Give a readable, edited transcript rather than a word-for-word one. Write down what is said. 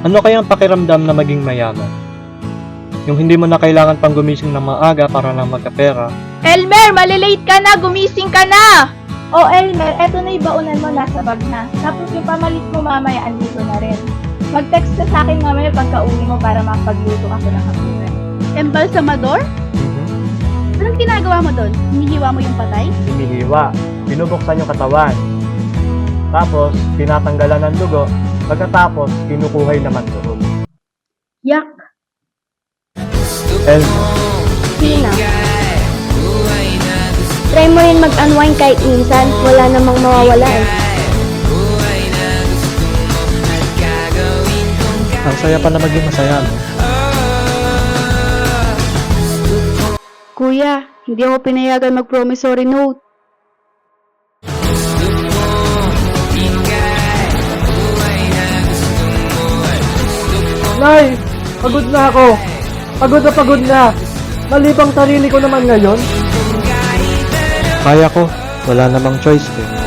Ano kayang pakiramdam na maging mayaman? Yung hindi mo na kailangan pang gumising ng maaga para lang magkapera. Elmer, malilate ka na! Gumising ka na! Oh, Elmer, eto na yung baunan mo, nasa bag na. Tapos yung pamalit mo mamaya, andito na rin. Mag-text ka sa akin mamaya pagka-uwi mo para makapagluto ako ng kapunan. Embalsamador? Anong ginagawa mo doon? Hinihiwa mo yung patay? Hinihiwa, binubuksan yung katawan. Tapos, tinatanggalan ng dugo. Pagkatapos, kinukuhay naman dugo. Yak! Elmer, Tina, try mo rin mag-unwind kahit minsan, wala namang mawawala eh. ang saya pala maging masaya, no? Kuya, hindi ako pinayagan mag-promissory note. Nay! Pagod na ako! Pagod na! Mali bang sarili ko naman ngayon? Kaya ko. Wala namang choice, eh.